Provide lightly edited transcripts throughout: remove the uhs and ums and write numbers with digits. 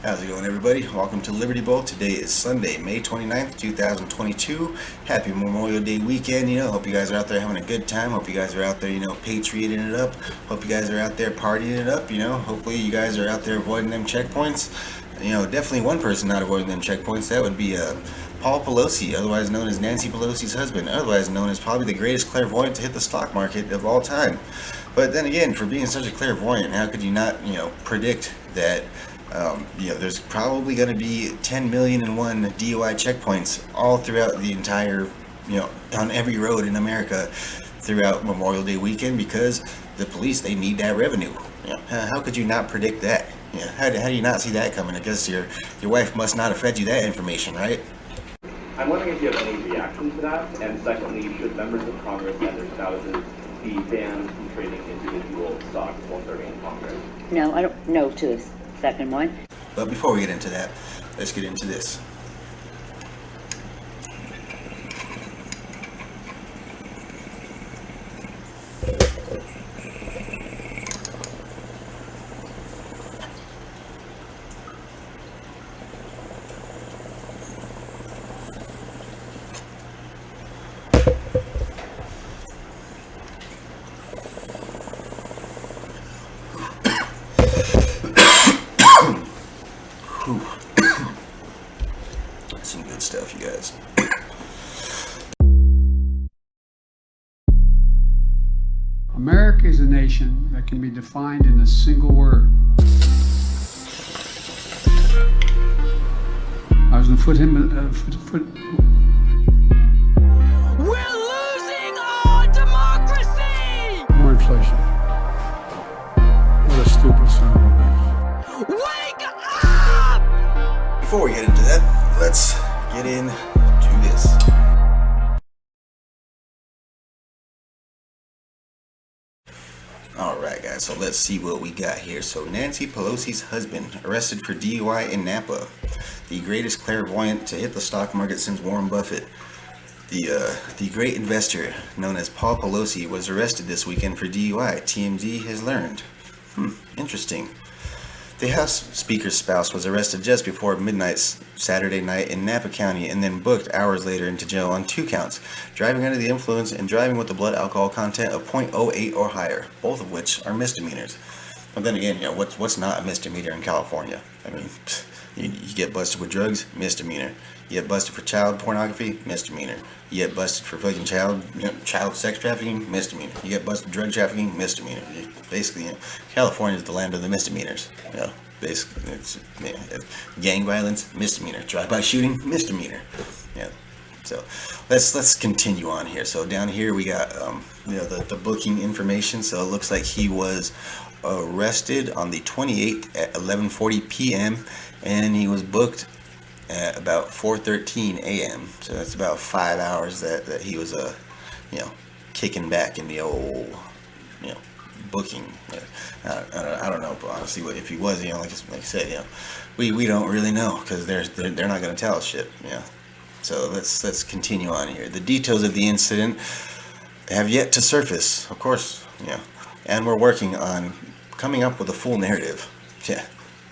How's it going, everybody? Welcome to Liberty Bowl. Today is Sunday, May 29th, 2022. Happy Memorial Day weekend. Hope you guys are out there having a good time. Hope you guys are out there, patrioting it up. Hope you guys are out there partying it up. Hopefully you guys are out there avoiding them checkpoints. Definitely one person not avoiding them checkpoints. That would be Paul Pelosi, otherwise known as Nancy Pelosi's husband, otherwise known as probably the greatest clairvoyant to hit the stock market of all time. But then again, for being such a clairvoyant, how could you not, predict that there's probably going to be 10,000,001 DUI checkpoints all throughout the entire, on every road in America throughout Memorial Day weekend, because the police, they need that revenue. How could you not predict that? How do you not see that coming? I guess your wife must not have fed you that information, right? I'm wondering if you have any reaction to that, and secondly, should members of Congress and their spouses be banned from trading individual stocks while serving in Congress? No, I don't know to the second one. But before we get into that, let's get into this. Some good stuff, you guys. America is a nation that can be defined in a single word. I was going to put him. We're losing our democracy! More inflation. What a stupid son of a bitch. Wake up! Before we get into that, let's get into this. Alright guys, so let's see what we got here. So Nancy Pelosi's husband arrested for DUI in Napa. The greatest clairvoyant to hit the stock market since Warren Buffett. The great investor known as Paul Pelosi was arrested this weekend for DUI, TMZ has learned. Interesting. The House Speaker's spouse was arrested just before midnight Saturday night in Napa County and then booked hours later into jail on 2 counts, driving under the influence and driving with a blood alcohol content of 0.08 or higher, both of which are misdemeanors. But then again, what's not a misdemeanor in California? I mean, you get busted with drugs, misdemeanor. You get busted for child pornography, misdemeanor. You get busted for fucking child sex trafficking, misdemeanor. You get busted drug trafficking, misdemeanor. Basically, California is the land of the misdemeanors. Basically, it's gang violence, misdemeanor. Drive-by shooting, misdemeanor. So let's continue on here. So down here we got the booking information. So it looks like he was arrested on the 28th at 11:40 p.m. and he was booked at about 4:13 a.m. So that's about 5 hours that he was kicking back in the old booking. I don't know, but honestly, if he was, like I said, we don't really know, because they're not going to tell us shit. So let's continue on here. The details of the incident have yet to surface, of course, and we're working on coming up with a full narrative.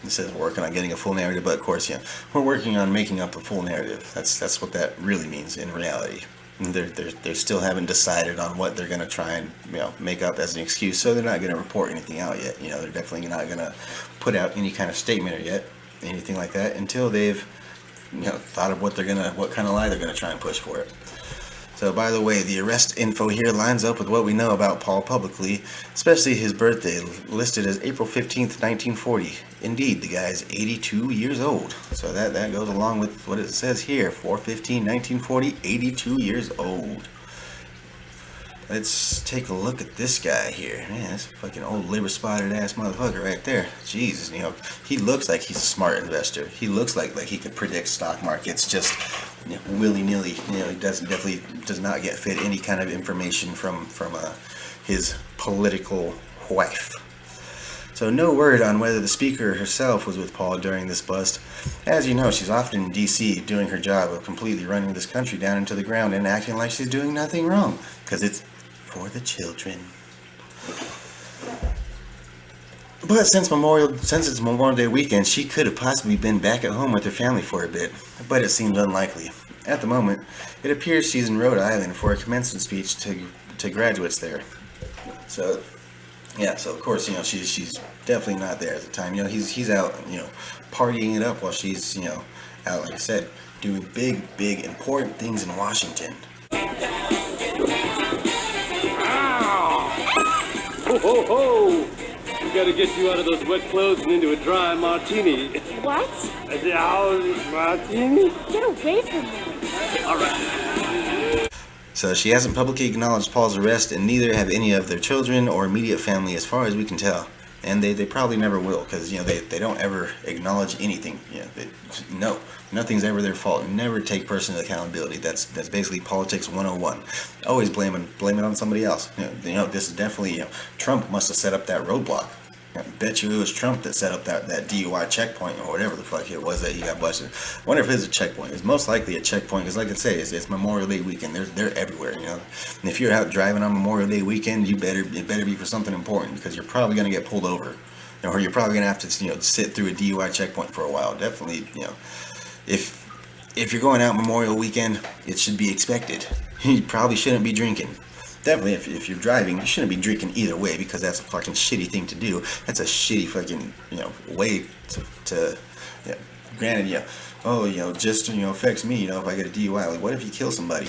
It says we're working on getting a full narrative, but of course, we're working on making up a full narrative. That's what that really means in reality. And they still haven't decided on what they're going to try and make up as an excuse, so they're not going to report anything out yet. They're definitely not going to put out any kind of statement yet, anything like that, until they've thought of what kind of lie they're going to try and push for it. So, by the way, the arrest info here lines up with what we know about Paul publicly, especially his birthday, listed as April 15th, 1940. Indeed, the guy's 82 years old. So that goes along with what it says here, 4/15/1940, 82 years old. Let's take a look at this guy here. Man, that's a fucking old liver-spotted ass motherfucker right there. Jesus, he looks like he's a smart investor. He looks like he could predict stock markets just willy-nilly. He definitely does not get fed any kind of information from his political wife. So no word on whether the speaker herself was with Paul during this bust. As you know, she's often in D.C. doing her job of completely running this country down into the ground and acting like she's doing nothing wrong, because it's for the children. But since it's Memorial Day weekend, she could have possibly been back at home with her family for a bit, but it seems unlikely. At the moment, it appears she's in Rhode Island for a commencement speech to graduates there. So, yeah, so of course, she's definitely not there at the time. He's out, partying it up while she's, out, like I said, doing big, important things in Washington. Ho, ho, ho! We gotta get you out of those wet clothes and into a dry martini. What? A martini? Get away from me. All right. So she hasn't publicly acknowledged Paul's arrest, and neither have any of their children or immediate family, as far as we can tell. And they probably never will, because they don't ever acknowledge anything. Nothing's ever their fault. Never take personal accountability. That's basically politics 101. Always blame it on somebody else. This is definitely Trump must have set up that roadblock. I bet you it was Trump that set up that DUI checkpoint or whatever the fuck it was that he got busted. I wonder if it's a checkpoint. It's most likely a checkpoint because, like I say, it's Memorial Day weekend. They're everywhere, And if you're out driving on Memorial Day weekend, it better be for something important because you're probably gonna get pulled over, or you're probably gonna have to sit through a DUI checkpoint for a while. Definitely, if you're going out Memorial weekend, it should be expected. You probably shouldn't be drinking. Definitely, if you're driving, you shouldn't be drinking either way because that's a fucking shitty thing to do. That's a shitty fucking, way to granted, just, affects me, if I get a DUI. Like, what if you kill somebody?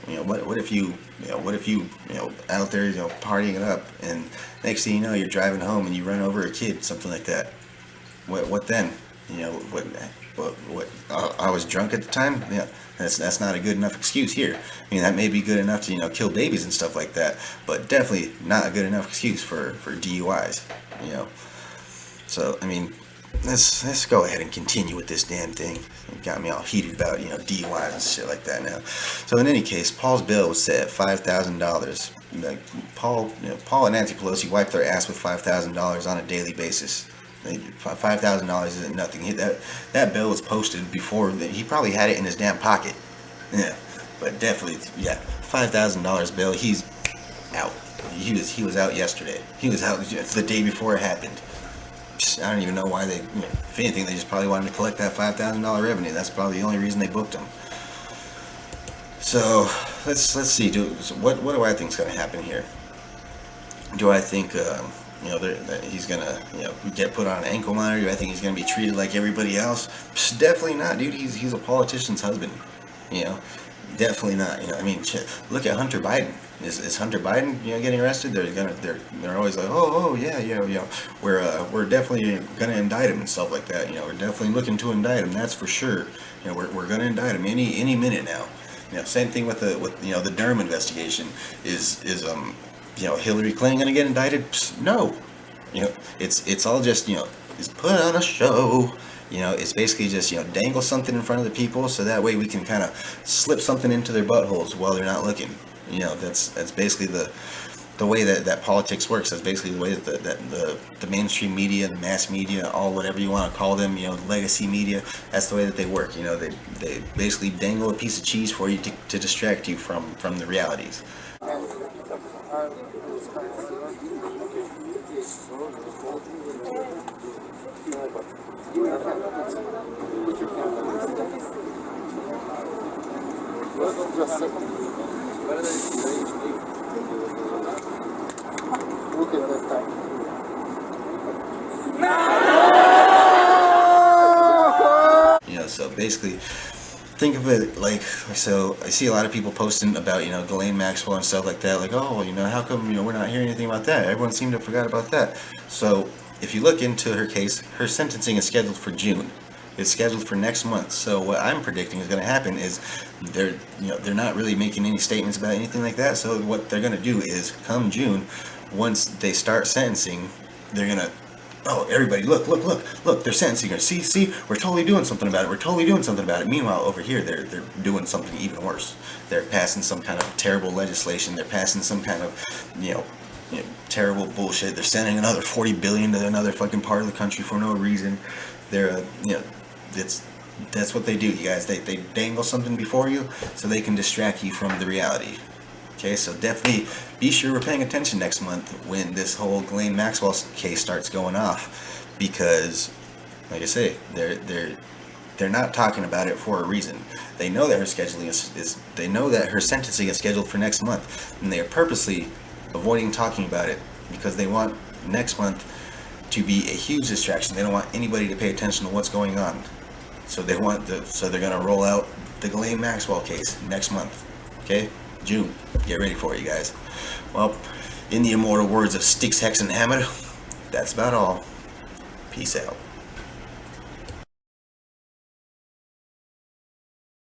What if you out there, partying it up, and next thing you know, you're driving home and you run over a kid, something like that. What then? What? I was drunk at the time. Yeah, that's not a good enough excuse here. I mean, that may be good enough to kill babies and stuff like that, but definitely not a good enough excuse for DUIs. So I mean, let's go ahead and continue with this damn thing. It got me all heated about DUIs and shit like that now. So in any case, Paul's bail was set at $5,000. Like Paul and Nancy Pelosi wiped their ass with $5,000 on a daily basis. $5,000 isn't nothing. That bill was posted before. He probably had it in his damn pocket. Yeah, but definitely, $5,000 bill. He's out. He was out yesterday. He was out the day before it happened. I don't even know why they. If anything, they just probably wanted to collect that $5,000 revenue. That's probably the only reason they booked him. So let's see. What do I think is going to happen here? Do I think? That he's gonna, get put on an ankle monitor? Do I think he's gonna be treated like everybody else? Definitely not, dude. He's a politician's husband. Definitely not. I mean, shit. Look at Hunter Biden. Is Hunter Biden, getting arrested? They're always like, we're definitely gonna indict him and stuff like that. We're definitely looking to indict him. That's for sure. We're gonna indict him any minute now. Same thing with the Durham investigation. Is Hillary Clinton gonna get indicted? No. It's all just, is put on a show. It's basically just, dangle something in front of the people so that way we can kind of slip something into their buttholes while they're not looking. That's basically the way that politics works. That's basically the way that the mainstream media, the mass media, all whatever you want to call them, legacy media, that's the way that they work. They basically dangle a piece of cheese for you to distract you from the realities. So basically, think of it like, so I see a lot of people posting about, Ghislaine Maxwell and stuff like that, like, oh, how come, we're not hearing anything about that? Everyone seemed to have forgot about that. So if you look into her case, her sentencing is scheduled for June. It's scheduled for next month. So what I'm predicting is going to happen is they're not really making any statements about anything like that. So what they're going to do is come June, once they start sentencing, they're going to, oh, everybody, look, they're sentencing her. See, we're totally doing something about it. Meanwhile, over here, they're doing something even worse. They're passing some kind of terrible legislation. They're passing some kind of, terrible bullshit. They're sending another $40 billion to another fucking part of the country for no reason. They're, that's what they do, you guys. They dangle something before you so they can distract you from the reality. Okay, so definitely be sure we're paying attention next month when this whole Ghislaine Maxwell case starts going off, because, like I say, they're not talking about it for a reason. They know that her scheduling is they know that her sentencing is scheduled for next month, and they are purposely avoiding talking about it because they want next month to be a huge distraction. They don't want anybody to pay attention to what's going on. So they're gonna roll out the Ghislaine Maxwell case next month. Okay, June. Get ready for it, you guys. Well, in the immortal words of Styx, Hex, and Hammer, that's about all. Peace out.